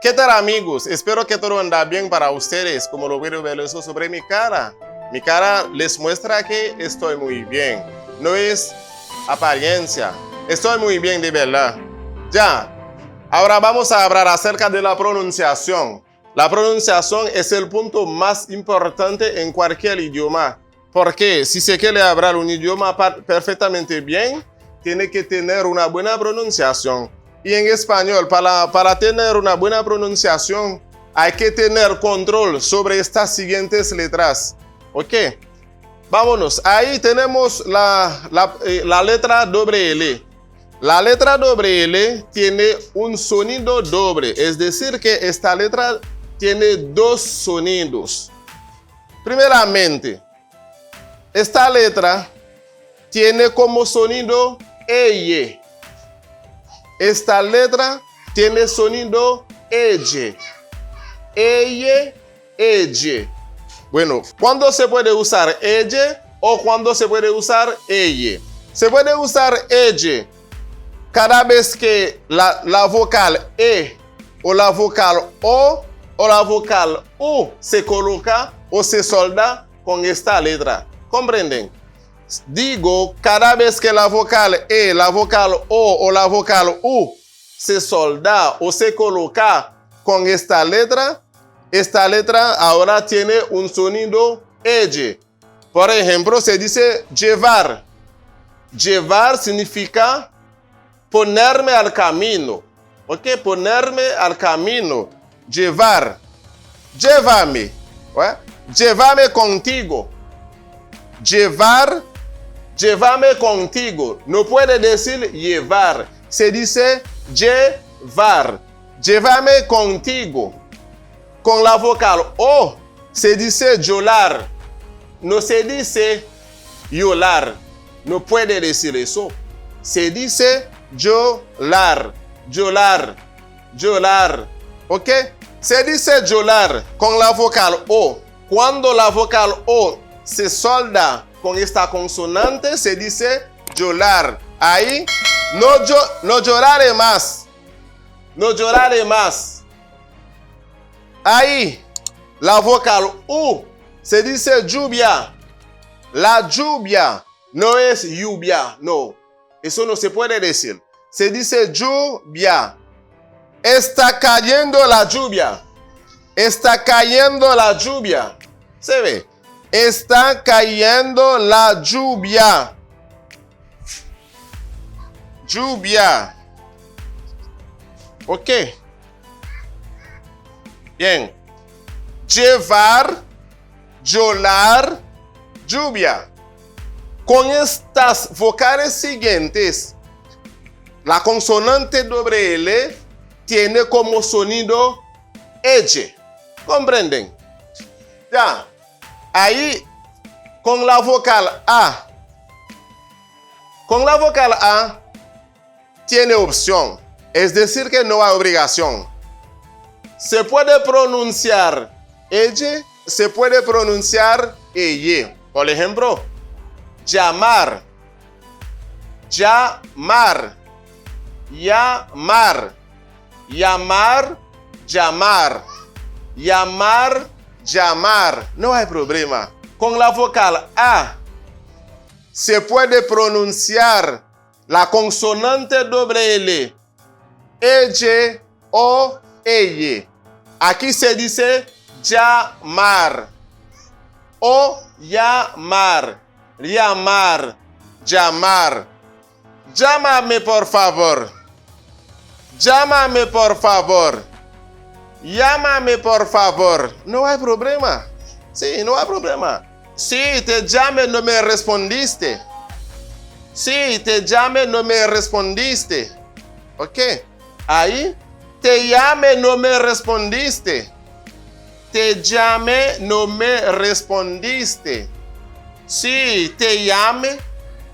¿Qué tal, amigos? Espero que todo anda bien para ustedes. Como lo pueden ver eso sobre mi cara. Mi cara les muestra que estoy muy bien. No es apariencia. Estoy muy bien de verdad. Ya. Ahora vamos a hablar acerca de la pronunciación. La pronunciación es el punto más importante en cualquier idioma. Porque si se quiere hablar un idioma perfectamente bien, tiene que tener una buena pronunciación. Y en español, para tener una buena pronunciación, hay que tener control sobre estas siguientes letras. ¿Ok? Vámonos. Ahí tenemos la letra doble L. La letra doble L tiene un sonido doble. Es decir, que esta letra tiene dos sonidos. Primeramente, esta letra tiene como sonido EY. Esta letra tiene sonido EY. EY, EY. Bueno, ¿cuándo se puede usar EY o cuándo se puede usar EY? Se puede usar EY cada vez que la vocal E o la vocal O o la vocal U se coloca o se solda con esta letra. ¿Comprenden? Digo, cada vez que la vocal E, la vocal O la vocal U se solda o se coloca con esta letra ahora tiene un sonido EY. Por ejemplo, se dice llevar. Llevar significa ponerme al camino. ¿Ok? Ponerme al camino. Llevar. Llévame. ¿Eh? Llévame contigo. Llevar. Llévame contigo. No puede decir llevar. Se dice llevar. Llévame contigo. Con la vocal O se dice llorar. No se dice llorar. No puede decir eso. Se dice llorar. Llorar. Llorar. ¿Ok? Se dice llorar con la vocal O. Cuando la vocal O se solda con esta consonante, se dice llorar. Ahí, no lloraré más. No lloraré más. Ahí, la vocal U se dice lluvia. La lluvia no es lluvia, no. Eso no se puede decir. Se dice lluvia. Está cayendo la lluvia. Está cayendo la lluvia. ¿Se ve? Está cayendo la lluvia. Lluvia. Ok. Bien. Llevar, llorar, lluvia. Con estas vocales siguientes, la consonante doble L tiene como sonido EY. ¿Comprenden? Ya. Ahí, con la vocal A. Con la vocal A, tiene opción. Es decir, que no hay obligación. Se puede pronunciar EY, se puede pronunciar EY. Por ejemplo, llamar, llamar, llamar, llamar, llamar, llamar, llamar. No hay problema. Con la vocal A se puede pronunciar la consonante doble L, EY o EY. Aquí se dice llamar o llamar, llamar, llamar. Llámame por favor. Llámame por favor. Llámame por favor. No hay problema. Sí, no hay problema. Sí, te llamé, no me respondiste. Sí, te llamé, no me respondiste. Ok. Ahí. Te llamé, no me respondiste. Te llamé, no me respondiste. Sí, te llamé,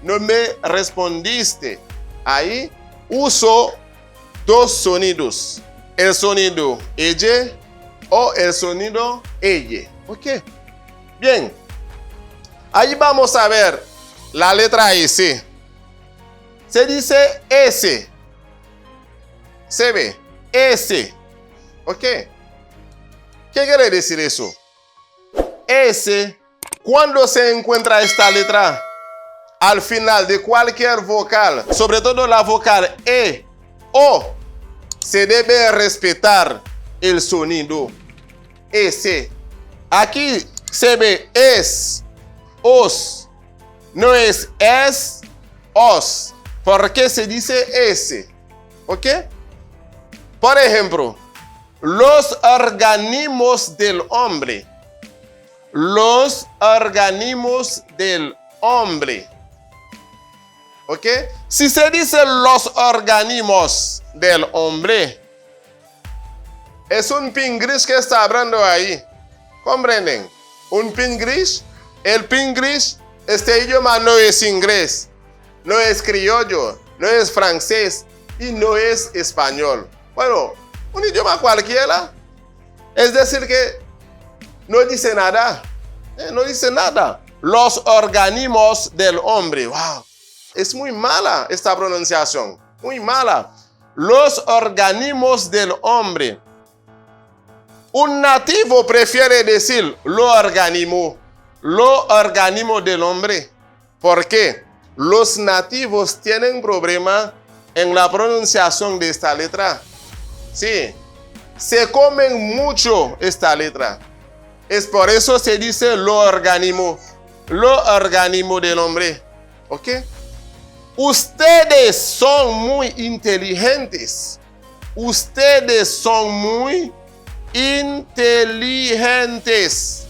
no me respondiste. Ahí uso dos sonidos. El sonido EY o el sonido EY. Ok. Bien. Ahí vamos a ver la letra S. Se dice S. Se ve. S. ¿Ok? ¿Qué quiere decir eso? Ese, cuando se encuentra esta letra al final de cualquier vocal, sobre todo la vocal E, O, se debe respetar el sonido ese. Aquí se ve es, os, no es os. ¿Por qué se dice ese? ¿Ok? Por ejemplo, los organismos del hombre. Los organismos del hombre. ¿Ok? Si se dice los organismos del hombre, es un pingris que está hablando ahí. ¿Comprenden? Un pingris. El pingris, este idioma no es inglés, no es criollo, no es francés y no es español. Bueno, un idioma cualquiera. Es decir que no dice nada. No dice nada. Los organismos del hombre. Wow. Es muy mala esta pronunciación. Muy mala. Los organismos del hombre. Un nativo prefiere decir lo organismo del hombre. ¿Por qué? Los nativos tienen problema en la pronunciación de esta letra. Sí. Se comen mucho esta letra. Es por eso se dice lo organismo del hombre. ¿Ok? Ustedes son muy inteligentes. Ustedes son muy inteligentes.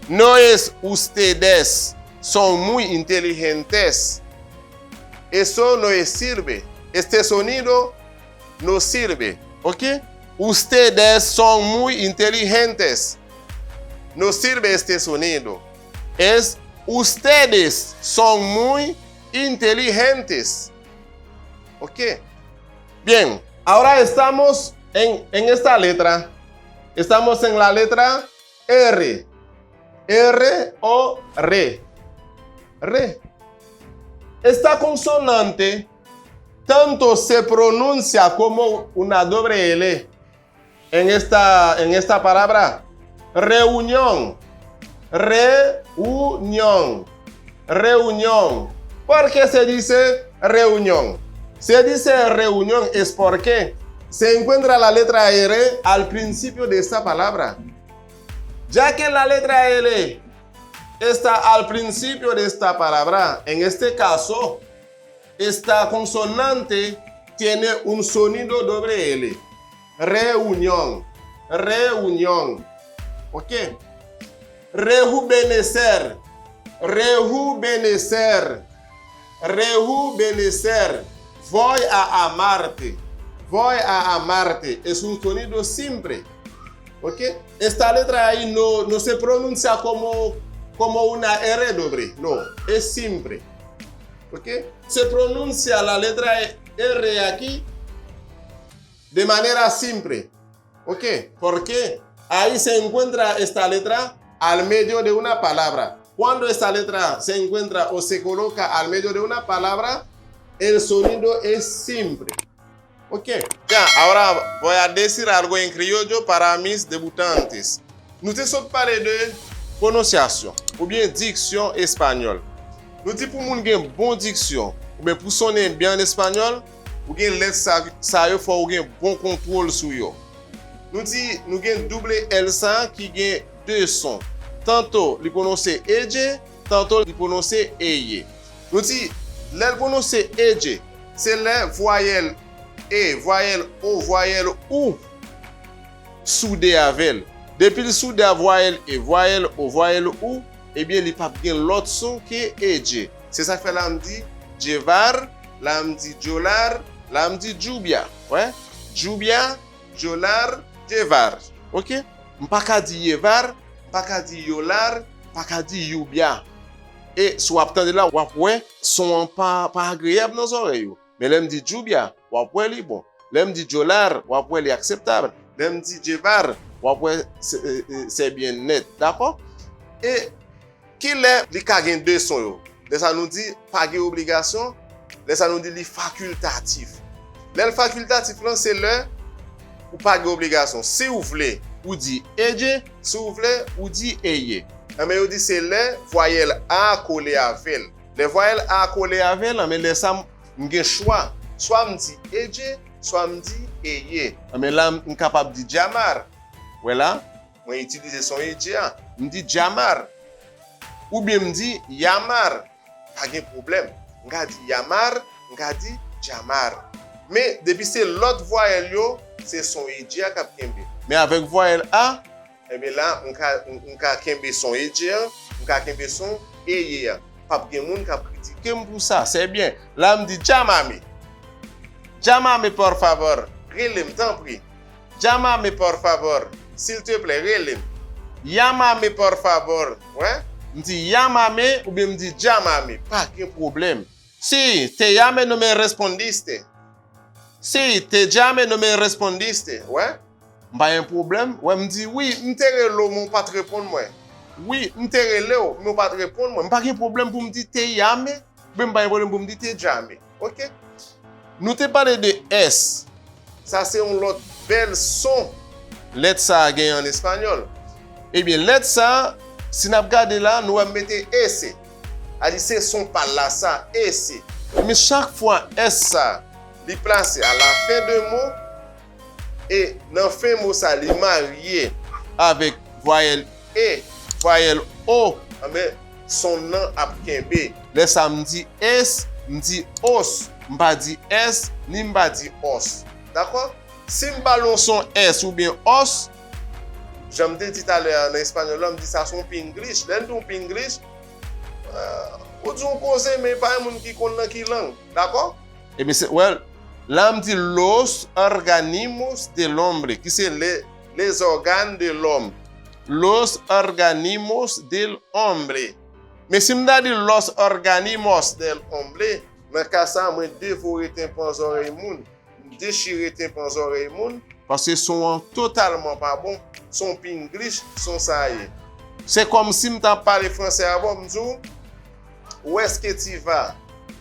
No es ustedes son muy inteligentes. Eso no sirve. Este sonido no sirve. ¿Ok? Ustedes son muy inteligentes. No sirve este sonido. Es ustedes son muy inteligentes. ¿Ok? Bien. Ahora estamos en esta letra. Estamos en la letra R. R o re. Re. Esta consonante tanto se pronuncia como una doble L en esta palabra. Reunión. Reunión. Reunión. ¿Por qué se dice reunión? Se dice reunión es porque se encuentra la letra R al principio de esta palabra. Ya que la letra L está al principio de esta palabra, en este caso, esta consonante tiene un sonido doble L. Reunión. Reunión. ¿Ok? Rejuvenecer. Rejuvenecer. Rejuvenecer. Voy a amarte. Voy a amarte. Es un sonido simple. ¿Ok? Esta letra ahí no se pronuncia como una R doble. No, es simple. ¿Ok? Se pronuncia la letra R aquí de manera simple. ¿Ok? Porque ahí se encuentra esta letra al medio de una palabra. Cuando esta letra se encuentra o se coloca al medio de una palabra, el sonido es simple. Ok. Ya, ahora voy a decir algo en criollo para mis debutantes. Nous te sommes parlé de prononciation ou bien diction espagnole. Nous dit pour moun gen bon diction ou bien pour sonner bien en espagnol, ou gen let sa yo faut ou gen bon contrôle sur yo. Nous dit nous gen double L qui gen deux sons. Tantôt li prononcer eje, tantôt li prononcer eye. Nous dit le prononcer eje, c'est les voyelles E, voyelle O, voyelle OU soudé avec. Depuis le soudé à voyelle E, voyelle O, voyelle OU, eh bien, il n'y a pas bien l'autre son qui est EJ. C'est ça que fait là, me dit Jevar, là, me dit Jolar, là, me dit Jubia. Ouais? Jubia, Jolar, Jevar. Ok? Pas qu'à dire Jevar, pas qu'à dire Yolar, pas qu'à dire Jubia. Et soit attendez là, ouais, son pas agréable dans les oreilles. Mais là, me dit Jubia. Wapwe li bon. L'homme dit Jolar, wapwe li acceptable. L'homme dit Jevar, wapwe c'est bien net. D'accord? Et qui est li ka gen deux sons yo? Ça nous dit pas de obligation. Ça nous dit li facultatif. Le facultatif là c'est le ou pas d'obligation. Si vous voulez, ou dit eje, si vous voulez, ou dit eye. Mais vous dit c'est les voyelles A collées avec. Les voyelles A collées avec, mais les ça m'gen choix. Soit me dit eje, soit me dit eye. Mais là je suis capable de dire jamar. Voilà, moi utiliser son eje, me dit jamar. Ou bien me dit yamar. Pas de problème. On dit yamar, on dit jamar. Mais depuis c'est l'autre voyelle c'est son eje qui a kembe. Mais avec voyelle A, eh bien là, on a kembe son eje, on a kembe son eye. Pas de monde qui a critiqué pour ça, c'est bien. Là, me dit jamame. Jamame, por favor. Relem, t'en prie. Jamame, por favor. S'il te plaît, relem. Yamame, por favor. Ouais? Me dit yamame ou bien me dit jamame. Pas de problème. Si te yame no me respondiste. Si te jamais ne me respondiste, ouais? Pas un problème? Ouais, me dit oui, m'tere lo, mon pas te répondre moi. Oui, m'tere lo, mon pas te répondre moi. Pas un problème pour me dire te yame, même pas un problème pour me dire te jamais. OK? Nous te parlé de S. Ça c'est un autre bel son. Lettre ça gagne en espagnol. Eh bien, lettre ça, si nous regardons là, nous allons mettre S. Ali c'est son par là ça, S. Mais chaque fois S ça li placé à la fin de mot et dans la fin de mot ça li marié avec voyelle E, voyelle O, mais son nom a kembe. Là ça me dit S, me dit os, m'pa dit S ni m'pa dit os. D'accord? Si m'ballon son S ou bien os, j'aime dit tout à l'heure en espagnol, on dit ça son pinglish. Là ton pinglish ou dit on cause mais pas un monde qui connaît qui langue. D'accord? Et bien c'est well là, on dit los organismos de l'hombre, qui c'est les organes de l'homme. Los organismos del hombre. Mais si je dis los organismos del hombre, dans le cas ça, je dévorer tes oreilles, déchirer tes oreilles, parce que sont totalement pas bon, son pinglish, son ça y est. C'est comme si je parlais français avant, je dis, où est-ce que tu vas?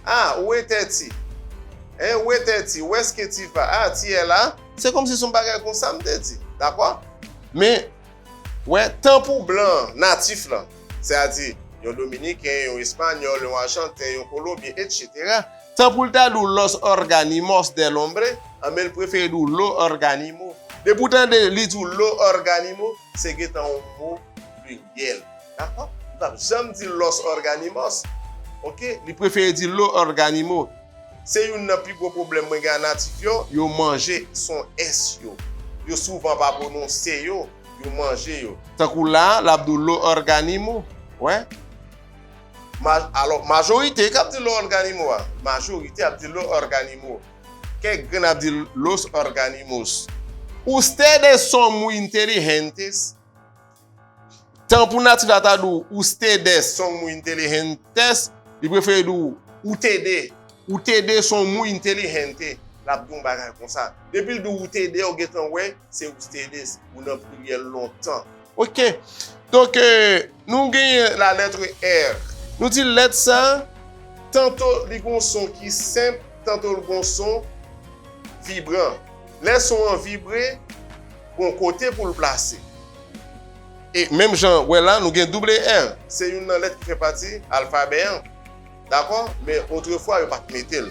Ah, où étais-tu? Eh, où est-ce que tu vas? Ah, tu es là. C'est comme si son bagage comme ça me dit. D'accord? Mais, ouais, tant pour blanc, natif là, c'est-à-dire, un dominicain, un espagnol, un argentin, un colombien, etc. Tant pour le tas de los organismos del hombre, mais il préfère de los organismos. De pourtant, de l'idou los organismos, c'est que c'est un mot pluriel. D'accord? J'aime dire los organismos. Ok? Il préfère dire los organismos. C'est un plus gros problème que les natifs, ils mangent son S. Ils souvent pas prononcé, ils mangent. Tant que là, l'abdoulo organismo, ouais. Alors, majorité, quand dit l'organismo, majorité a dit l'organismo. Quelqu'un a dit los organismos. Ustedes son muy inteligentes. Tant pour natif a dit ustedes son muy inteligentes, ils préfèrent dire ustedes. Ustedes sont muy inteligentes. La bon bagage comme ça. Depuis le ustedes, on get en ouais, c'est ustedes. On a pris longtemps. OK. Donc, nous gagnons la lettre R. Nous disons lettre ça, tantôt les son qui simple, tantôt le son vibrant. Les sons vibrés, bon côté pour le placer. Et même Jean, voilà, nous gagnons double R. C'est une lettre qui fait partie alphabet 1. D'accord? Mais autrefois, il n'y a pas de métal.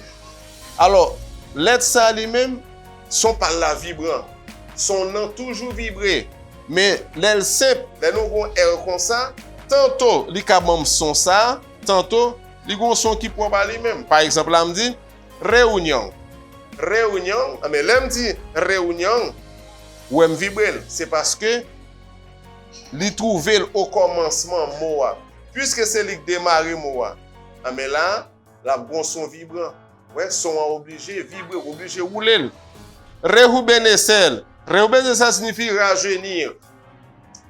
Alors, lettre ça lui-même, son par la vibrant. Son nom toujours vibré. Mais l'aile simple, les nous avons R comme ça, tantôt, les cabam sont ça, tantôt, les avons son qui prend par lui-même. Par exemple, là, on me dit réunion. Réunion, mais là, on me dit réunion, ou elle me vibre, c'est parce que les trouver au commencement, moi. Puisque c'est lui qui démarre, moi. Mais là, la bon son vibrant. Ouais, son obligé vibrer, obligé rouler. Rejuvenecer. Rejuvenecer signifie rajeunir.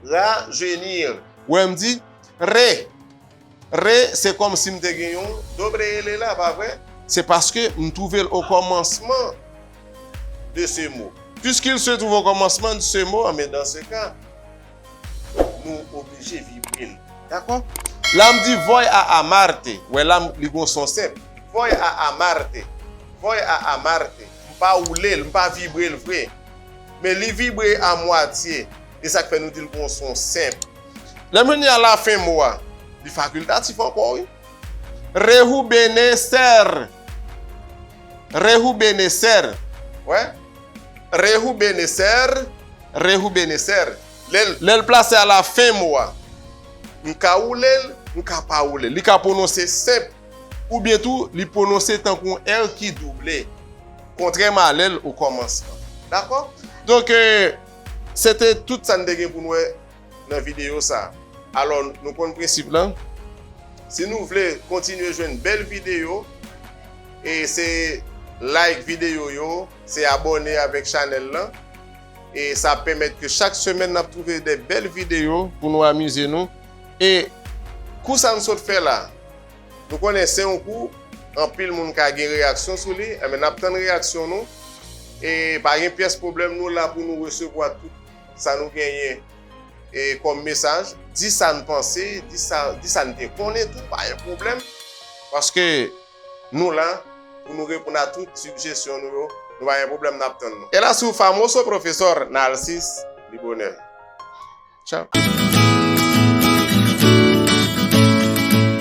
Rajeunir. Ouais, me dit ré. Ré, c'est comme si me gagnon. Dobre elle là, pas vrai? C'est parce que me trouve au commencement de ce mot. Puisqu'il se trouve au commencement de ce mot, mais dans ce cas, nous obligés vibrer. D'accord? Là, me dit voy à amarte. Ouais, là, les gars sont simples. Voy à amarte. Voy à amarte. Pas rouler, pas vibrer le vrai. mais il vibre à moitié. Et ça fait nous dire qu'on son simple. Le menu à la fin, moi, du facultatif encore, oui. Rehubeneser. Rehubeneser. Ouais. Rehubeneser. Rehubeneser. L'el placé à la fin, moi. M'ka ou l'el, m'ka pas ou l'el. Li ka prononcer simple. Ou bien tout, li prononcer tant qu'on L qui doublé. Contrairement à l'el au commencement. D'accord? Donc, c'était tout ça pour nous dans la vidéo. Ça. Alors, nous prenons le principe là. Si nous voulons continuer à jouer une belle vidéo, et c'est like vidéo, c'est abonner avec la chaîne là. Et ça permet que chaque semaine, nous trouver des belles vidéos pour nous amuser. Nous. Et, coup ça nous fait là, nous connaissons un coup, en pile, nous avons une réaction sur lui, mais nous avons une réaction. Nous, et par une pièce problème, nous là pour nous recevoir tout ça nous gagne. Et comme message, dis ça nous penser, dis ça nous connaît tout, pas un problème. Parce que nous là, pour nous répondre à toute suggestion, nous pas un problème d'attendre. Et là, sous fameux professeur Narcisse Libonel. Ciao.